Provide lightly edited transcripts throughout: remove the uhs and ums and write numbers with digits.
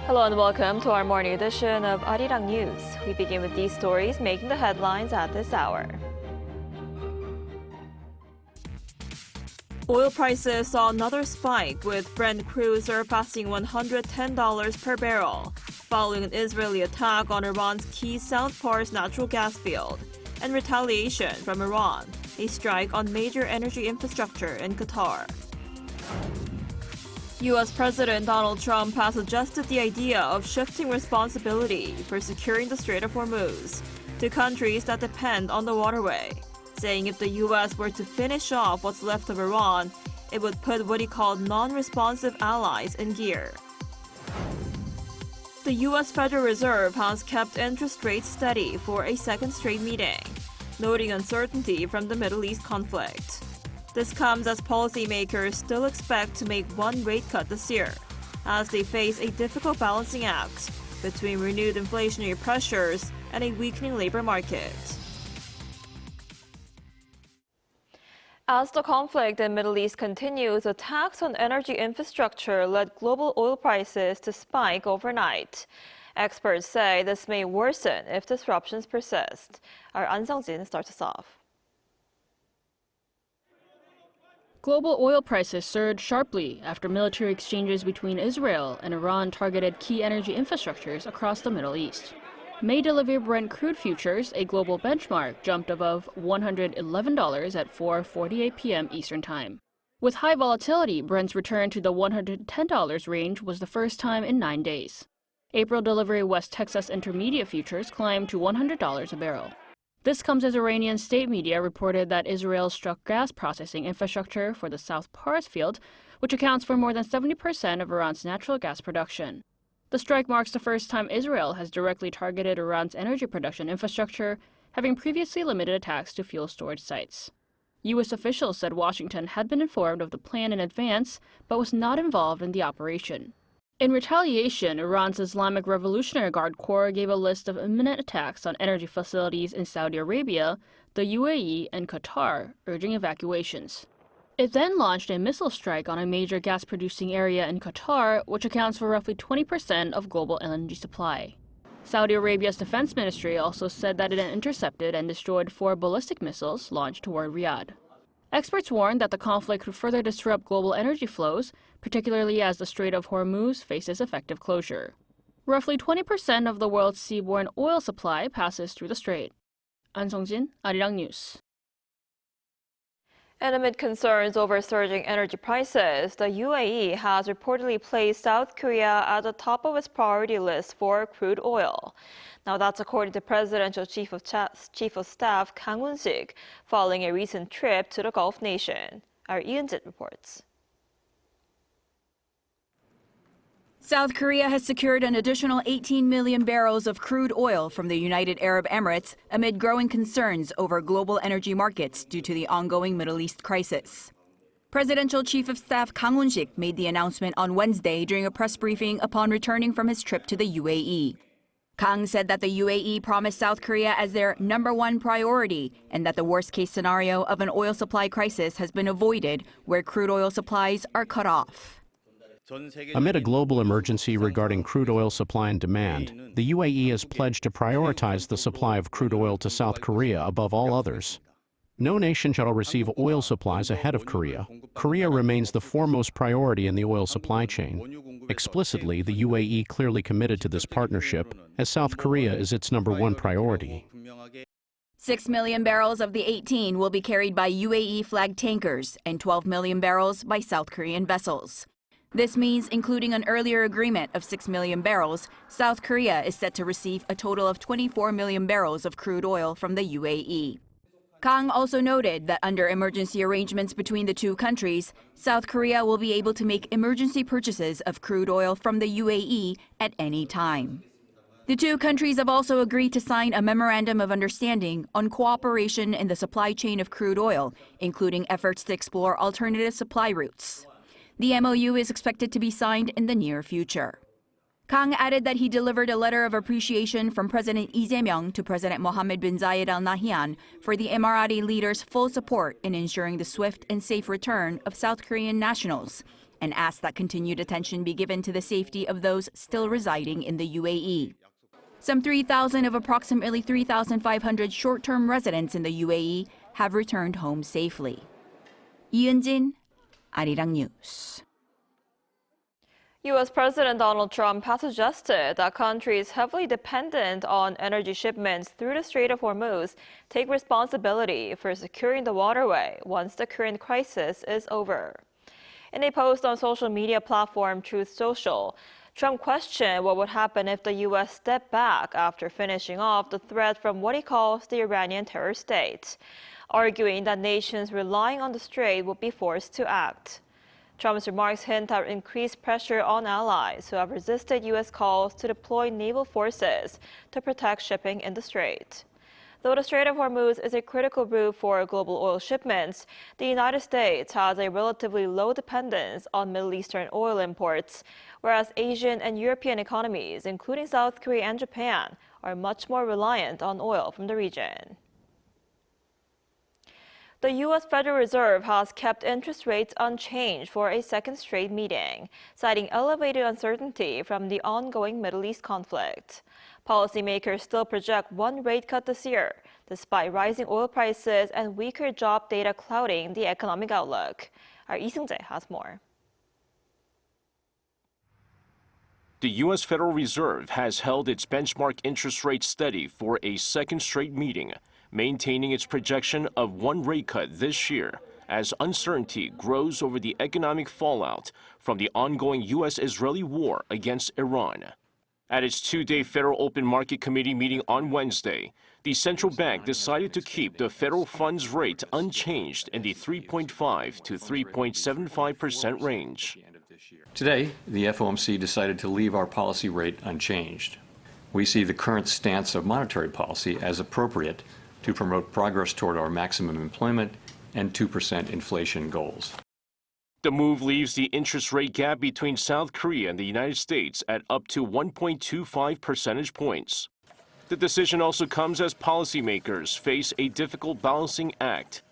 Hello and welcome to our morning edition of Arirang News. We begin with these stories making the headlines at this hour. Oil prices saw another spike, with Brent crude surpassing $110 per barrel, following an Israeli attack on Iran's key South Pars natural gas field, and retaliation from Iran, a strike on major energy infrastructure in Qatar. U.S. President Donald Trump has suggested the idea of shifting responsibility for securing the Strait of Hormuz to countries that depend on the waterway, saying if the U.S. were to finish off what's left of Iran, it would put what he called non-responsive allies in gear. The U.S. Federal Reserve has kept interest rates steady for a second straight meeting, noting uncertainty from the Middle East conflict. This comes as policymakers still expect to make one rate cut this year, as they face a difficult balancing act between renewed inflationary pressures and a weakening labor market. As the conflict in the Middle East continues, attacks on energy infrastructure led global oil prices to spike overnight. Experts say this may worsen if disruptions persist. Our An Seung-jin starts us off. Global oil prices surged sharply after military exchanges between Israel and Iran targeted key energy infrastructures across the Middle East. May delivered Brent crude futures, a global benchmark, jumped above $111 at 4:48 p.m. Eastern Time. With high volatility, Brent's return to the $110 range was the first time in 9 days. April delivery West Texas Intermediate futures climbed to $100 a barrel. This comes as Iranian state media reported that Israel struck gas processing infrastructure for the South Pars field, which accounts for more than 70% of Iran's natural gas production. The strike marks the first time Israel has directly targeted Iran's energy production infrastructure, having previously limited attacks to fuel storage sites. U.S. officials said Washington had been informed of the plan in advance, but was not involved in the operation. In retaliation, Iran's Islamic Revolutionary Guard Corps gave a list of imminent attacks on energy facilities in Saudi Arabia, the UAE, and Qatar, urging evacuations. It then launched a missile strike on a major gas-producing area in Qatar, which accounts for roughly 20% of global LNG supply. Saudi Arabia's defense ministry also said that it had intercepted and destroyed 4 ballistic missiles launched toward Riyadh. Experts warned that the conflict could further disrupt global energy flows, particularly as the Strait of Hormuz faces effective closure. Roughly 20% of the world's seaborne oil supply passes through the strait. An Seung-jin, Arirang News. And amid concerns over surging energy prices, the UAE has reportedly placed South Korea at the top of its priority list for crude oil. Now, that's according to Presidential Chief of Staff Kang Hoon-sik, following a recent trip to the Gulf nation. Our Eun-jit reports. South Korea has secured an additional 18 million barrels of crude oil from the United Arab Emirates amid growing concerns over global energy markets due to the ongoing Middle East crisis. Presidential Chief of Staff Kang Hoon-sik made the announcement on Wednesday during a press briefing upon returning from his trip to the UAE. Kang said that the UAE promised South Korea as their #1 priority and that the worst-case scenario of an oil supply crisis has been avoided where crude oil supplies are cut off. Amid a global emergency regarding crude oil supply and demand, the UAE has pledged to prioritize the supply of crude oil to South Korea above all others. No nation shall receive oil supplies ahead of Korea. Korea remains the foremost priority in the oil supply chain. Explicitly, the UAE clearly committed to this partnership, as South Korea is its #1 priority. 6 million barrels of the 18 will be carried by UAE-flagged tankers and 12 million barrels by South Korean vessels. This means, including an earlier agreement of 6 million barrels, South Korea is set to receive a total of 24 million barrels of crude oil from the UAE. Kang also noted that under emergency arrangements between the two countries, South Korea will be able to make emergency purchases of crude oil from the UAE at any time. The two countries have also agreed to sign a memorandum of understanding on cooperation in the supply chain of crude oil, including efforts to explore alternative supply routes. The MOU is expected to be signed in the near future. Kang added that he delivered a letter of appreciation from President Lee Jae-myung to President Mohammed bin Zayed Al Nahyan for the Emirati leader's full support in ensuring the swift and safe return of South Korean nationals, and asked that continued attention be given to the safety of those still residing in the UAE. Some 3,000 of approximately 3,500 short-term residents in the UAE have returned home safely. 이은진, Arirang News. U.S. President Donald Trump has suggested that countries heavily dependent on energy shipments through the Strait of Hormuz take responsibility for securing the waterway once the current crisis is over. In a post on social media platform Truth Social, Trump questioned what would happen if the U.S. stepped back after finishing off the threat from what he calls the Iranian terror state, arguing that nations relying on the strait would be forced to act. Trump's remarks hint at increased pressure on allies who have resisted U.S. calls to deploy naval forces to protect shipping in the strait. Though the Strait of Hormuz is a critical route for global oil shipments, the United States has a relatively low dependence on Middle Eastern oil imports, whereas Asian and European economies, including South Korea and Japan, are much more reliant on oil from the region. The U.S. Federal Reserve has kept interest rates unchanged for a second straight meeting, citing elevated uncertainty from the ongoing Middle East conflict. Policymakers still project one rate cut this year, despite rising oil prices and weaker job data clouding the economic outlook. Our Lee Seung-jae has more. The U.S. Federal Reserve has held its benchmark interest rate steady for a second straight meeting, maintaining its projection of one rate cut this year as uncertainty grows over the economic fallout from the ongoing U.S.-Israeli war against Iran. At its two-day Federal Open Market Committee meeting on Wednesday, the central bank decided to keep the federal funds rate unchanged in the 3.5 to 3.75% range. Today, the FOMC decided to leave our policy rate unchanged. We see the current stance of monetary policy as appropriate to promote progress toward our maximum employment and 2% inflation goals. The move leaves the interest rate gap between South Korea and the United States at up to 1.25 percentage points. The decision also comes as policymakers face a difficult balancing act.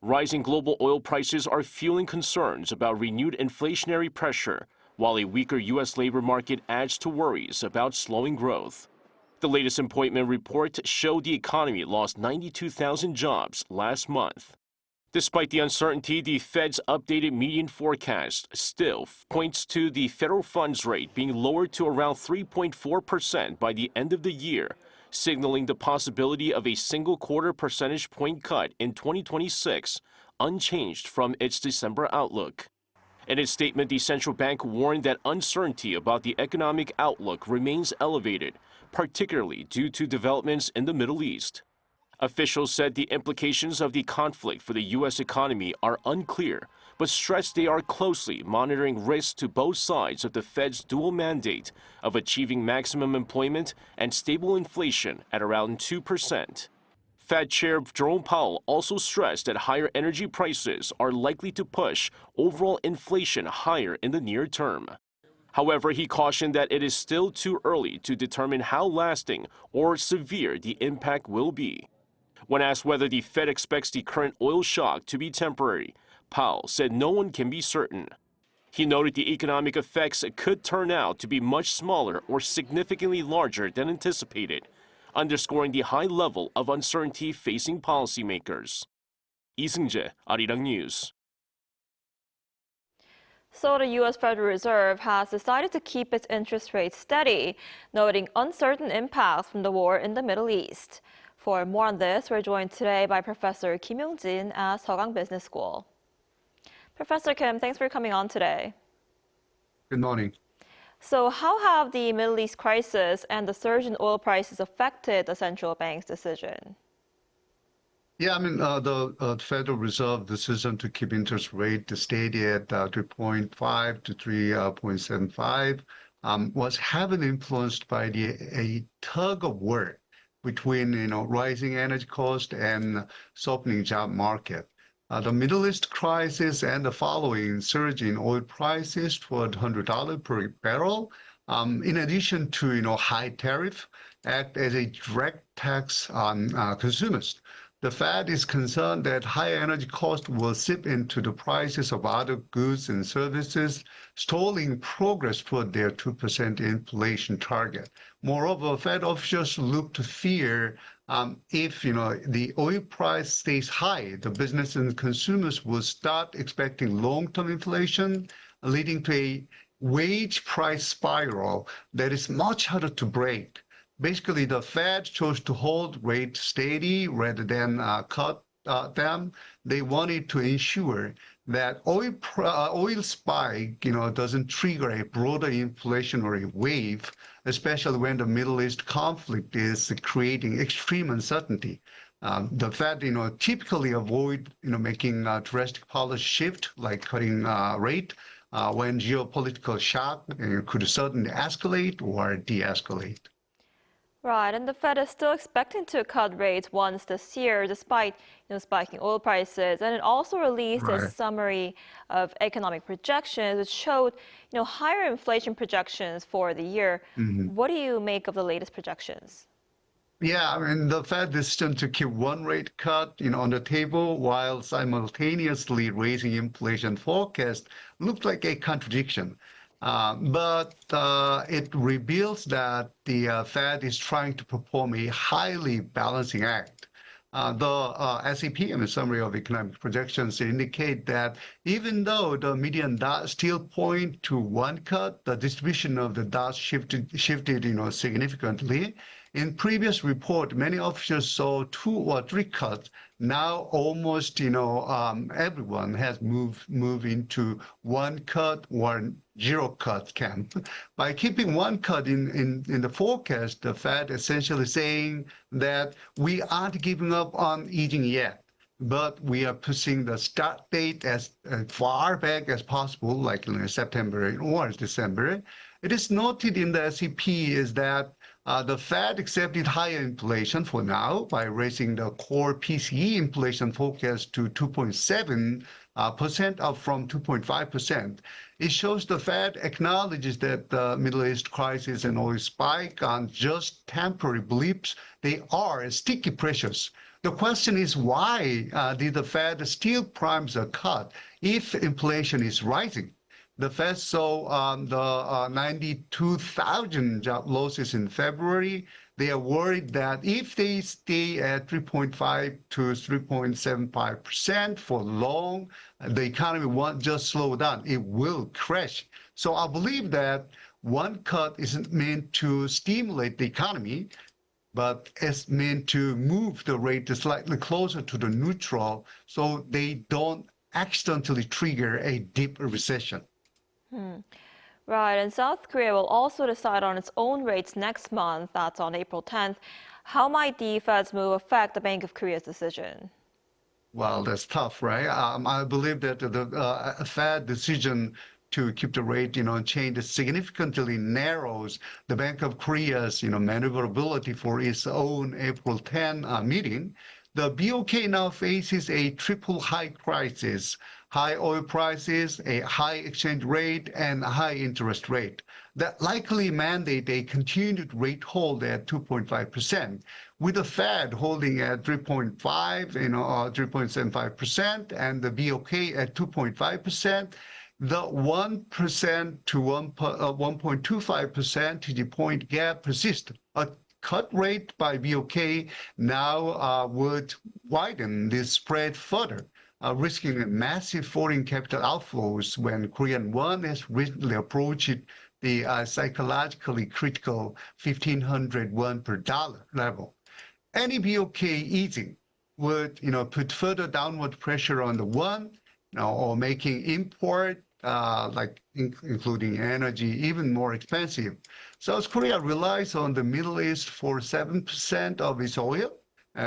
Rising global oil prices are fueling concerns about renewed inflationary pressure, while a weaker U.S. labor market adds to worries about slowing growth. The latest employment report showed the economy lost 92,000 jobs last month. Despite the uncertainty, the Fed's updated median forecast still points to the federal funds rate being lowered to around 3.4% by the end of the year, signaling the possibility of a single quarter percentage point cut in 2026, unchanged from its December outlook. In its statement, the central bank warned that uncertainty about the economic outlook remains elevated, particularly due to developments in the Middle East. Officials said the implications of the conflict for the U.S. economy are unclear, but stressed they are closely monitoring risks to both sides of the Fed's dual mandate of achieving maximum employment and stable inflation at around 2%. Fed Chair Jerome Powell also stressed that higher energy prices are likely to push overall inflation higher in the near term. However, he cautioned that it is still too early to determine how lasting or severe the impact will be. When asked whether the Fed expects the current oil shock to be temporary, Powell said no one can be certain. He noted the economic effects could turn out to be much smaller or significantly larger than anticipated, underscoring the high level of uncertainty facing policymakers. Lee Seung-jae, Arirang News. So the U.S. Federal Reserve has decided to keep its interest rates steady, noting uncertain impacts from the war in the Middle East. For more on this, we're joined today by Professor Kim Yong-jin at Seogang Business School. Professor Kim, thanks for coming on today. Good morning. So how have the Middle East crisis and the surge in oil prices affected the central bank's decision? Yeah, the Federal Reserve decision to keep interest rate steady at 3.5 to 3.75 was heavily influenced by a tug of war between rising energy cost and softening job market. The Middle East crisis and the following surge in oil prices toward $100 per barrel, in addition to high tariff, act as a direct tax on consumers. The Fed is concerned that higher energy costs will seep into the prices of other goods and services, stalling progress toward their 2% inflation target. Moreover, Fed officials look to fear if the oil price stays high, the business and consumers will start expecting long-term inflation, leading to a wage price spiral that is much harder to break. Basically, the Fed chose to hold rates steady rather than cut them. They wanted to ensure that oil spike, doesn't trigger a broader inflationary wave, especially when the Middle East conflict is creating extreme uncertainty. The Fed, typically avoid, making a drastic policy shift like cutting rate when geopolitical shock could suddenly escalate or de-escalate. Right, and the Fed is still expecting to cut rates once this year, despite spiking oil prices. And it also released a summary of economic projections, which showed higher inflation projections for the year. What do you make of the latest projections? Yeah, I mean, the Fed decision to keep one rate cut, on the table while simultaneously raising inflation forecast looked like a contradiction. But it reveals that the Fed is trying to perform a highly balancing act. The SEP and the summary of economic projections indicate that even though the median dots still point to one cut, the distribution of the dots shifted, significantly. In previous report, many officials saw 2 or 3 cuts. Now almost, everyone has moved into 1 cut or 0 cut camp. By keeping 1 cut in the forecast, the Fed essentially saying that we aren't giving up on easing yet, but we are pushing the start date as far back as possible, like September or December. It is noted in the SEP is that the Fed accepted higher inflation for now by raising the core PCE inflation forecast to 2.7%, up from 2.5%. It shows the Fed acknowledges that the Middle East crisis and oil spike aren't just temporary blips. They are sticky pressures. The question is why did the Fed still prime a cut if inflation is rising? The Fed saw the 92,000 job losses in February. They are worried that if they stay at 3.5 to 3.75% for long, the economy won't just slow down, it will crash. So I believe that 1 cut isn't meant to stimulate the economy, but it's meant to move the rate slightly closer to the neutral so they don't accidentally trigger a deep recession. Right, and South Korea will also decide on its own rates next month. That's on April 10th. How might the Fed's move affect the Bank of Korea's decision? Well, that's tough, right? I believe that the Fed decision to keep the rate, unchanged significantly narrows the Bank of Korea's, maneuverability for its own April 10 meeting. The BOK now faces a triple high crisis: high oil prices, a high exchange rate, and a high interest rate that likely mandate a continued rate hold at 2.5%, with the Fed holding at 3.5, 3.75%, and the BOK at 2.5%. The 1% to 1.25 percentage point gap persists. A cut rate by BOK now would widen this spread further, risking massive foreign capital outflows when Korean won has recently approached the psychologically critical 1,500 won per dollar level. Any BOK easing would, put further downward pressure on the won, or making import, including energy, even more expensive. South Korea relies on the Middle East for 7% of its oil.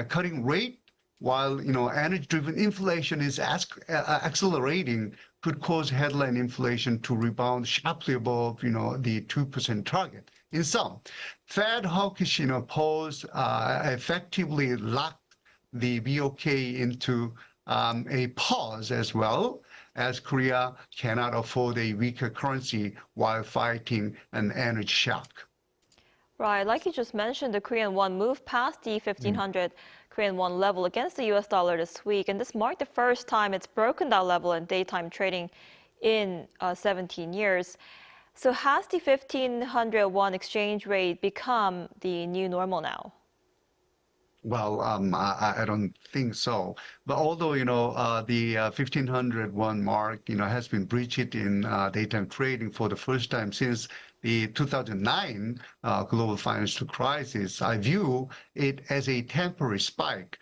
Cutting rate, while energy-driven inflation is accelerating, could cause headline inflation to rebound sharply above the 2% target. In sum, Fed hawkish pose effectively locked the BOK into a pause, as well as Korea cannot afford a weaker currency while fighting an energy shock. Right, like you just mentioned, the Korean won moved past the 1,500 Korean won level against the US dollar this week, and this marked the first time it's broken that level in daytime trading in 17 years. So has the 1,500 won exchange rate become the new normal now? Well, I don't think so. But although, the 1,501 mark, has been breached in daytime trading for the first time since the 2009 global financial crisis, I view it as a temporary spike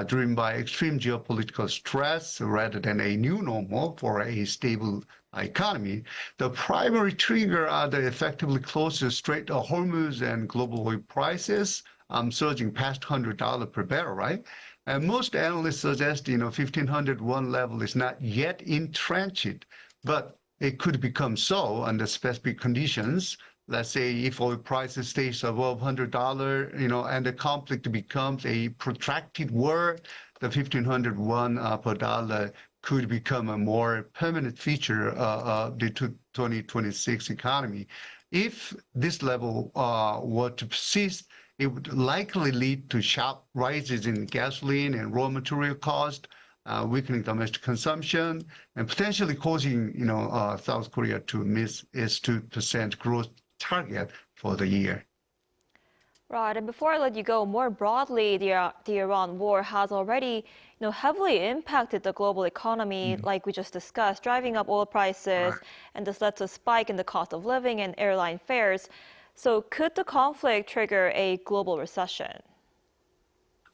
driven by extreme geopolitical stress rather than a new normal for a stable economy. The primary trigger are the effectively closed Strait of Hormuz and global oil prices surging past $100 per barrel, right? And most analysts suggest, 1,501 level is not yet entrenched, but it could become so under specific conditions. Let's say if oil prices stays above $100, and the conflict becomes a protracted war, the 1,501 per dollar could become a more permanent feature of the 2026 economy. If this level were to persist, it would likely lead to sharp rises in gasoline and raw material cost, weakening domestic consumption, and potentially causing, South Korea to miss its 2% growth target for the year. Right, and before I let you go, more broadly, the Iran war has already, heavily impacted the global economy, like we just discussed, driving up oil prices, and this led to a spike in the cost of living and airline fares. So could the conflict trigger a global recession?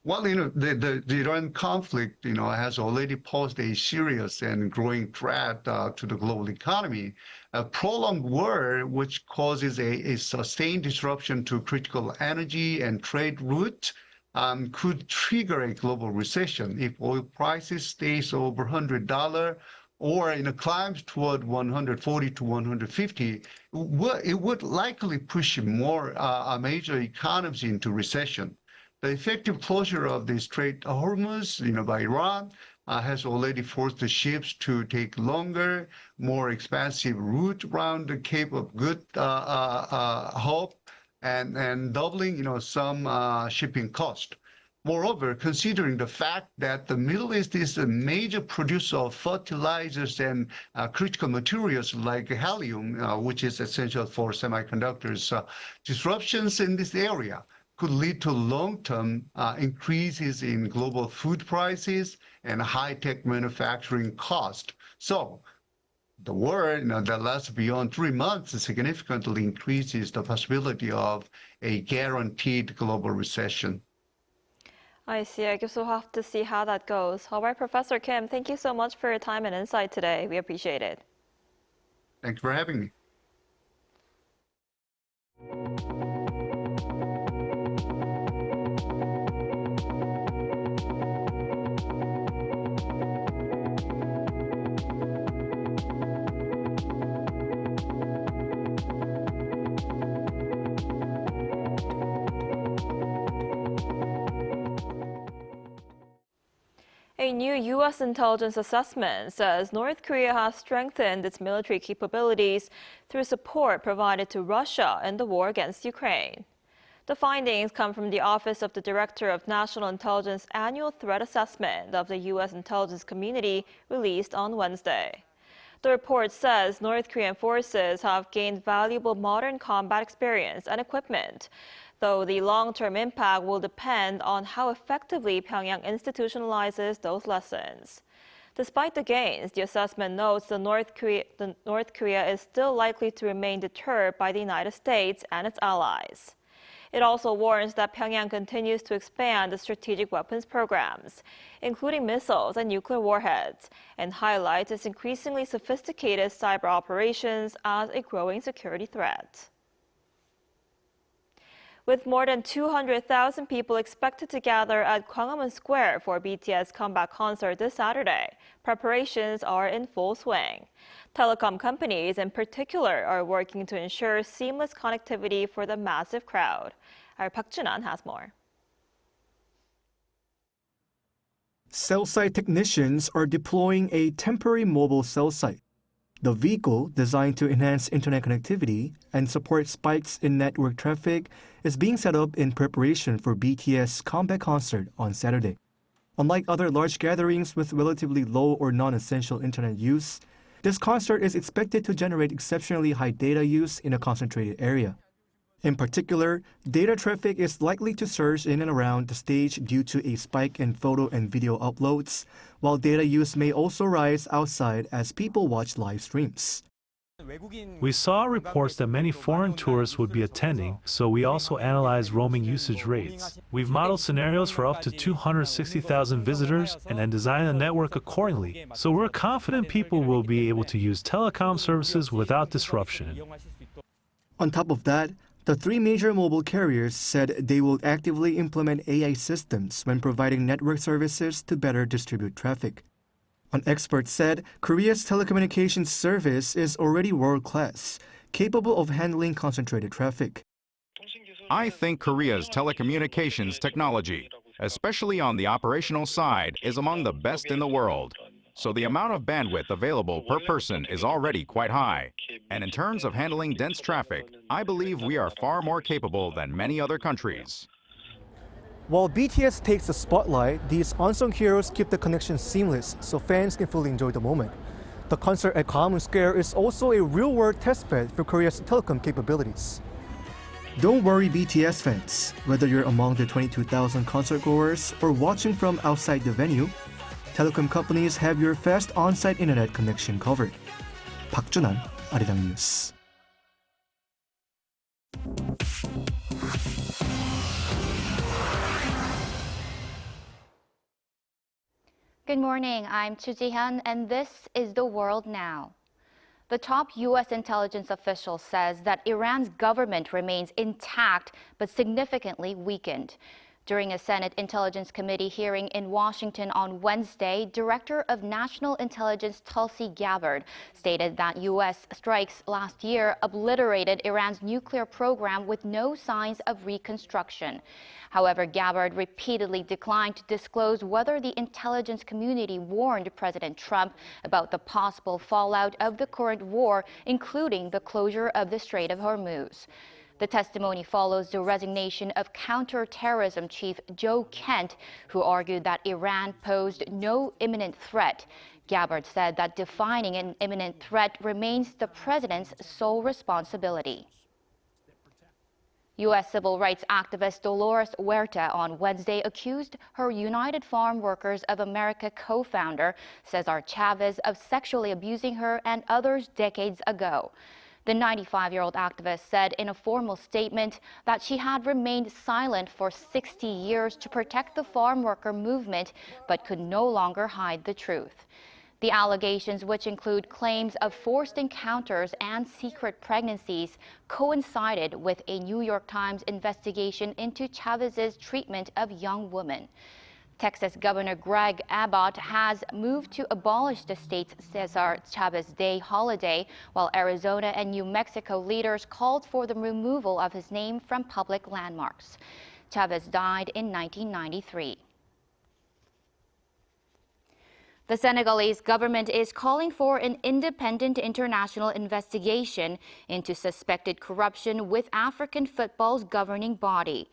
Well, the Iran conflict, has already posed a serious and growing threat to the global economy. A prolonged war, which causes a sustained disruption to critical energy and trade routes, could trigger a global recession if oil prices stays over $100 or climbs toward 140 to 150. It would likely push more major economies into recession. The effective closure of the Strait of Hormuz, by Iran, has already forced the ships to take longer, more expensive route around the Cape of Good Hope, and doubling, some shipping cost. Moreover, considering the fact that the Middle East is a major producer of fertilizers and critical materials like helium, which is essential for semiconductors, disruptions in this area could lead to long-term increases in global food prices and high-tech manufacturing cost. So the war that lasts beyond 3 months significantly increases the possibility of a guaranteed global recession. I see. I guess we'll have to see how that goes. All right, Professor Kim, thank you so much for your time and insight today. We appreciate it. Thanks for having me. A new U.S. intelligence assessment says North Korea has strengthened its military capabilities through support provided to Russia in the war against Ukraine. The findings come from the Office of the Director of National Intelligence Annual Threat Assessment of the U.S. intelligence community released on Wednesday. The report says North Korean forces have gained valuable modern combat experience and equipment, though the long-term impact will depend on how effectively Pyongyang institutionalizes those lessons. Despite the gains, the assessment notes that North Korea is still likely to remain deterred by the United States and its allies. It also warns that Pyongyang continues to expand its strategic weapons programs, including missiles and nuclear warheads, and highlights its increasingly sophisticated cyber operations as a growing security threat. With more than 200,000 people expected to gather at Gwanghwamun Square for BTS comeback concert this Saturday, preparations are in full swing. Telecom companies in particular are working to ensure seamless connectivity for the massive crowd. Our Park Jun-an has more. Cell site technicians are deploying a temporary mobile cell site. The vehicle, designed to enhance internet connectivity and support spikes in network traffic, is being set up in preparation for BTS' comeback concert on Saturday. Unlike other large gatherings with relatively low or non-essential internet use, this concert is expected to generate exceptionally high data use in a concentrated area. In particular, data traffic is likely to surge in and around the stage due to a spike in photo and video uploads, while data use may also rise outside as people watch live streams. We saw reports that many foreign tourists would be attending, so we also analyzed roaming usage rates. We've modeled scenarios for up to 260,000 visitors and then designed a network accordingly, so we're confident people will be able to use telecom services without disruption. On top of that, the three major mobile carriers said they will actively implement AI systems when providing network services to better distribute traffic. An expert said Korea's telecommunications service is already world-class, capable of handling concentrated traffic. I think Korea's telecommunications technology, especially on the operational side, is among the best in the world. So the amount of bandwidth available per person is already quite high. And in terms of handling dense traffic, I believe we are far more capable than many other countries. While BTS takes the spotlight, these unsung heroes keep the connection seamless so fans can fully enjoy the moment. The concert at Gangwon Square is also a real-world testbed for Korea's telecom capabilities. Don't worry, BTS fans. Whether you're among the 22,000 concert goers or watching from outside the venue, telecom companies have your fast on-site internet connection covered. 박준환, Arirang News. Good morning, I'm Chu Ji-hyun, and this is The World Now. The top U.S. intelligence official says that Iran's government remains intact but significantly weakened. During a Senate Intelligence Committee hearing in Washington on Wednesday, Director of National Intelligence Tulsi Gabbard stated that U.S. strikes last year obliterated Iran's nuclear program with no signs of reconstruction. However, Gabbard repeatedly declined to disclose whether the intelligence community warned President Trump about the possible fallout of the current war, including the closure of the Strait of Hormuz. The testimony follows the resignation of counterterrorism chief Joe Kent, who argued that Iran posed no imminent threat. Gabbard said that defining an imminent threat remains the president's sole responsibility. U.S. civil rights activist Dolores Huerta on Wednesday accused her United Farm Workers of America co-founder Cesar Chavez of sexually abusing her and others decades ago. The 95-year-old activist said in a formal statement that she had remained silent for 60 years to protect the farm worker movement, but could no longer hide the truth. The allegations, which include claims of forced encounters and secret pregnancies, coincided with a New York Times investigation into Chavez's treatment of young women. Texas Governor Greg Abbott has moved to abolish the state's Cesar Chavez Day holiday, while Arizona and New Mexico leaders called for the removal of his name from public landmarks. Chavez died in 1993. The Senegalese government is calling for an independent international investigation into suspected corruption with African football's governing body.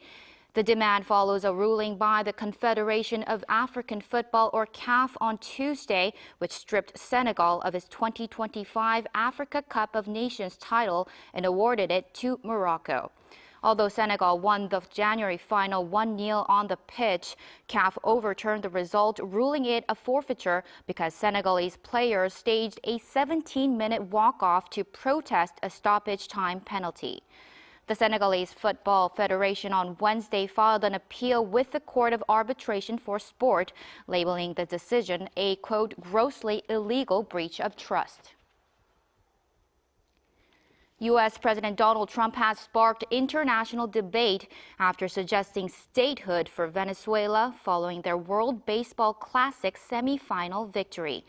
The demand follows a ruling by the Confederation of African Football, or CAF, on Tuesday, which stripped Senegal of its 2025 Africa Cup of Nations title and awarded it to Morocco. Although Senegal won the January final 1-0 on the pitch, CAF overturned the result, ruling it a forfeiture because Senegalese players staged a 17-minute walk-off to protest a stoppage time penalty. The Senegalese Football Federation on Wednesday filed an appeal with the Court of Arbitration for Sport, labeling the decision a, quote, grossly illegal breach of trust. U.S. President Donald Trump has sparked international debate after suggesting statehood for Venezuela following their World Baseball Classic semifinal victory.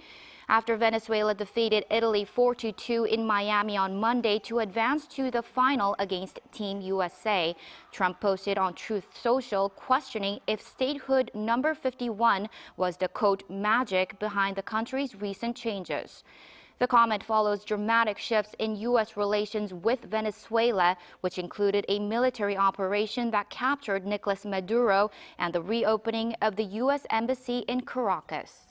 After Venezuela defeated Italy 4-2 in Miami on Monday to advance to the final against Team USA, Trump posted on Truth Social questioning if statehood number 51 was the, quote, magic behind the country's recent changes. The comment follows dramatic shifts in U.S. relations with Venezuela, which included a military operation that captured Nicolas Maduro and the reopening of the U.S. Embassy in Caracas.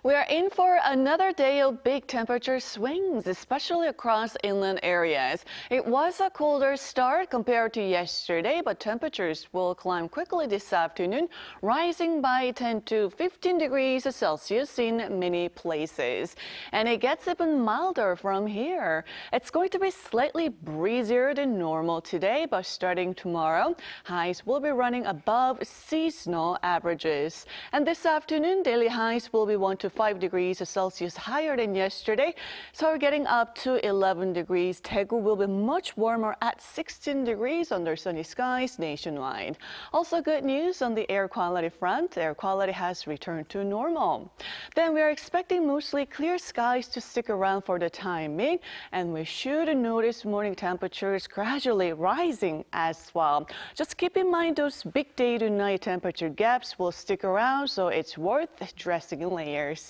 We are in for another day of big temperature swings, especially across inland areas. It was a colder start compared to yesterday, but temperatures will climb quickly this afternoon, rising by 10 to 15 degrees Celsius in many places. And it gets even milder from here. It's going to be slightly breezier than normal today, but starting tomorrow, highs will be running above seasonal averages. And this afternoon, daily highs will be 1 to 5 degrees Celsius higher than yesterday, so we're getting up to 11 degrees. Daegu will be much warmer at 16 degrees under sunny skies nationwide. Also good news on the air quality front. Air quality has returned to normal. Then we are expecting mostly clear skies to stick around for the time being, and we should notice morning temperatures gradually rising as well. Just keep in mind those big day to night temperature gaps will stick around, so it's worth dressing in layers.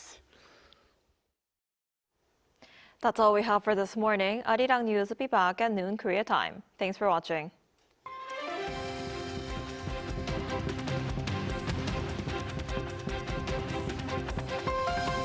That's all we have for this morning. Arirang News will be back at noon Korea time. Thanks for watching.